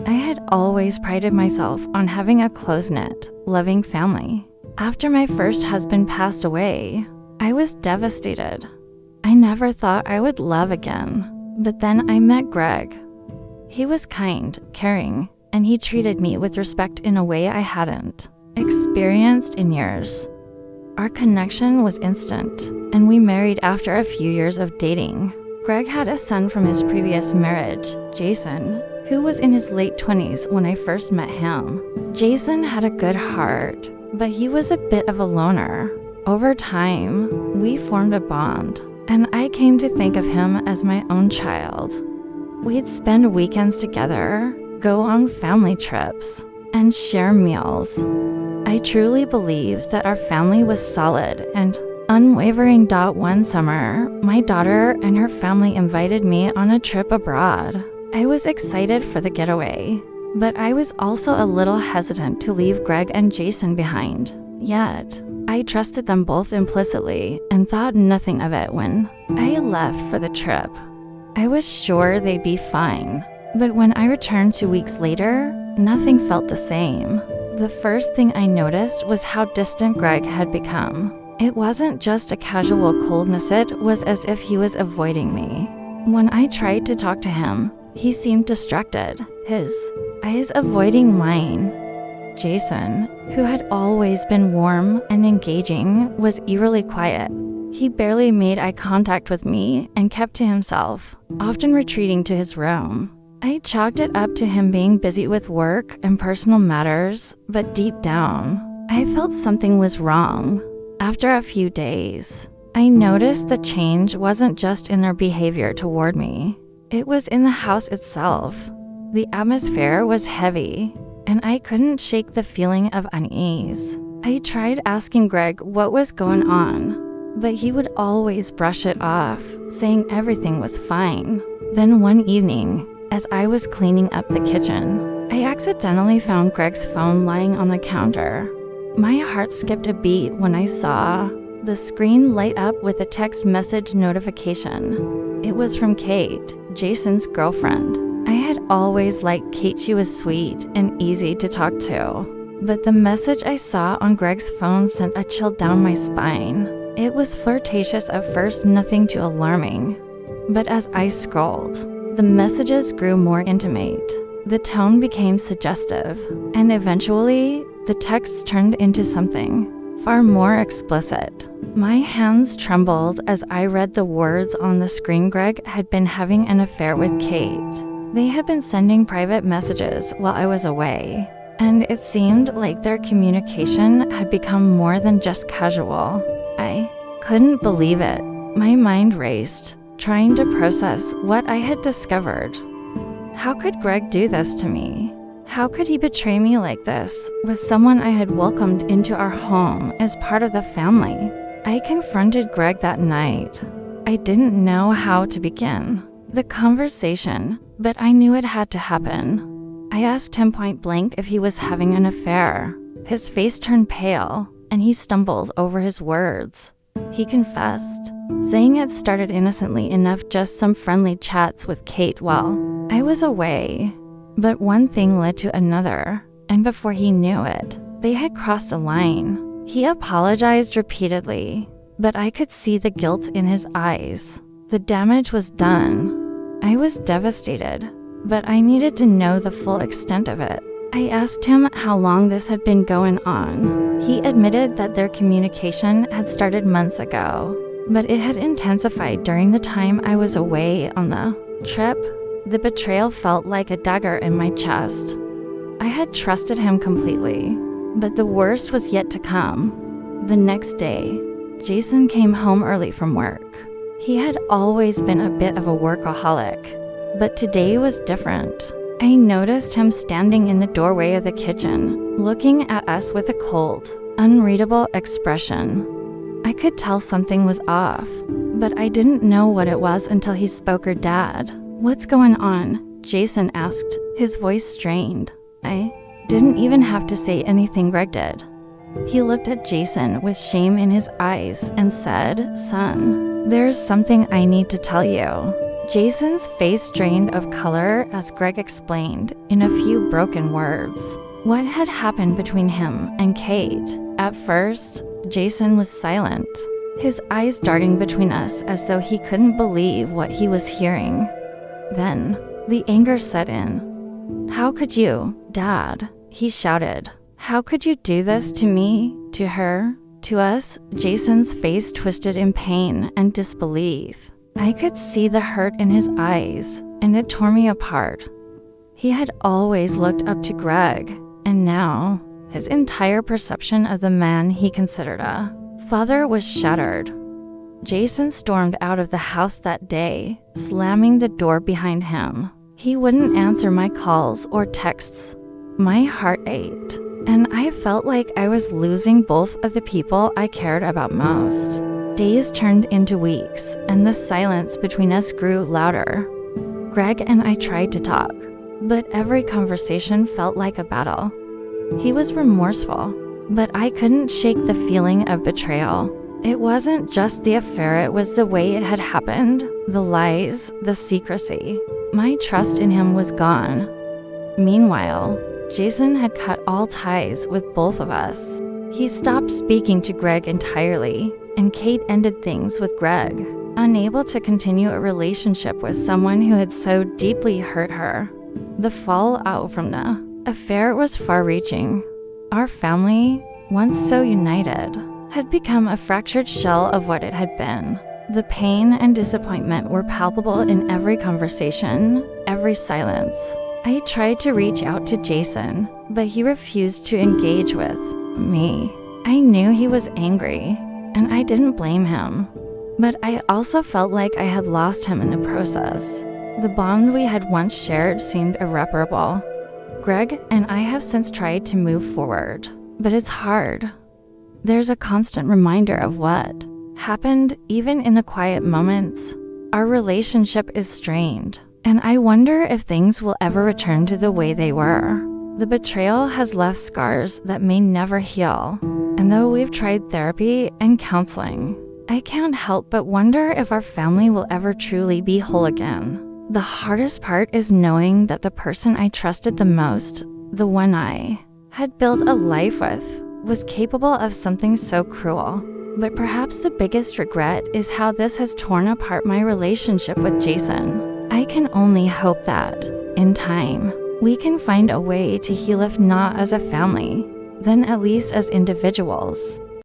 I had always prided myself on having a close-knit, loving family. After my first husband passed away, I was devastated. I never thought I would love again. But then I met Greg. He was kind, caring, and he treated me with respect in a way I hadn't experienced in years. Our connection was instant, and we married after a few years of dating. Greg had a son from his previous marriage, Jason, who was in his late 20s when I first met him. Jason had a good heart, but he was a bit of a loner. Over time, we formed a bond, and I came to think of him as my own child. We'd spend weekends together, go on family trips, and share meals. I truly believed that our family was solid and unwavering. One summer, my daughter and her family invited me on a trip abroad. I was excited for the getaway, but I was also a little hesitant to leave Greg and Jason behind. Yet, I trusted them both implicitly and thought nothing of it when I left for the trip. I was sure they'd be fine, but when I returned 2 weeks later, nothing felt the same. The first thing I noticed was how distant Greg had become. It wasn't just a casual coldness, it was as if he was avoiding me. When I tried to talk to him, he seemed distracted, his eyes avoiding mine. Jason, who had always been warm and engaging, was eerily quiet. He barely made eye contact with me and kept to himself, often retreating to his room. I chalked it up to him being busy with work and personal matters, but deep down, I felt something was wrong. After a few days, I noticed the change wasn't just in their behavior toward me. It was in the house itself. The atmosphere was heavy, and I couldn't shake the feeling of unease. I tried asking Greg what was going on, but he would always brush it off, saying everything was fine. Then one evening, as I was cleaning up the kitchen, I accidentally found Greg's phone lying on the counter. My heart skipped a beat when I saw the screen light up with a text message notification. It was from Kate, Jason's girlfriend. I had always liked Kate. She was sweet and easy to talk to. But the message I saw on Greg's phone sent a chill down my spine. It was flirtatious at first, nothing too alarming. But as I scrolled, the messages grew more intimate. The tone became suggestive, and eventually, the text turned into something far more explicit. My hands trembled as I read the words on the screen. Greg had been having an affair with Kate. They had been sending private messages while I was away, and it seemed like their communication had become more than just casual. I couldn't believe it. My mind raced, trying to process what I had discovered. How could Greg do this to me? How could he betray me like this with someone I had welcomed into our home as part of the family? I confronted Greg that night. I didn't know how to begin the conversation, but I knew it had to happen. I asked him point blank if he was having an affair. His face turned pale, and he stumbled over his words. He confessed, saying it started innocently enough, just some friendly chats with Kate while I was away. But one thing led to another, and before he knew it, they had crossed a line. He apologized repeatedly, but I could see the guilt in his eyes. The damage was done. I was devastated, but I needed to know the full extent of it. I asked him how long this had been going on. He admitted that their communication had started months ago, but it had intensified during the time I was away on the trip. The betrayal felt like a dagger in my chest. I had trusted him completely, but the worst was yet to come. The next day, Jason came home early from work. He had always been a bit of a workaholic, but today was different. I noticed him standing in the doorway of the kitchen, looking at us with a cold, unreadable expression. I could tell something was off, but I didn't know what it was until he spoke. "Dad, what's going on?" Jason asked, his voice strained. I didn't even have to say anything. Greg did. He looked at Jason with shame in his eyes and said, "Son, there's something I need to tell you." Jason's face drained of color as Greg explained in a few broken words what had happened between him and Kate. At first, Jason was silent, his eyes darting between us as though he couldn't believe what he was hearing. Then, the anger set in. "How could you, Dad?" he shouted. "How could you do this to me, to her, to us?" Jason's face twisted in pain and disbelief. I could see the hurt in his eyes, and it tore me apart. He had always looked up to Greg, and now, his entire perception of the man he considered a father was shattered. Jason stormed out of the house that day, slamming the door behind him. He wouldn't answer my calls or texts. My heart ached, and I felt like I was losing both of the people I cared about most. Days turned into weeks, and the silence between us grew louder. Greg and I tried to talk, but every conversation felt like a battle. He was remorseful, but I couldn't shake the feeling of betrayal. It wasn't just the affair, it was the way it had happened, the lies, the secrecy. My trust in him was gone. Meanwhile, Jason had cut all ties with both of us. He stopped speaking to Greg entirely, and Kate ended things with Greg, unable to continue a relationship with someone who had so deeply hurt her. The fallout from the affair was far-reaching. Our family, once so united, had become a fractured shell of what it had been. The pain and disappointment were palpable in every conversation, every silence. I tried to reach out to Jason, but he refused to engage with me. I knew he was angry, and I didn't blame him. But I also felt like I had lost him in the process. The bond we had once shared seemed irreparable. Greg and I have since tried to move forward, but it's hard. There's a constant reminder of what happened, even in the quiet moments. Our relationship is strained, and I wonder if things will ever return to the way they were. The betrayal has left scars that may never heal, and though we've tried therapy and counseling, I can't help but wonder if our family will ever truly be whole again. The hardest part is knowing that the person I trusted the most, the one I had built a life with, was capable of something so cruel. But perhaps the biggest regret is how this has torn apart my relationship with Jason. I can only hope that, in time, we can find a way to heal, if not as a family, then at least as individuals.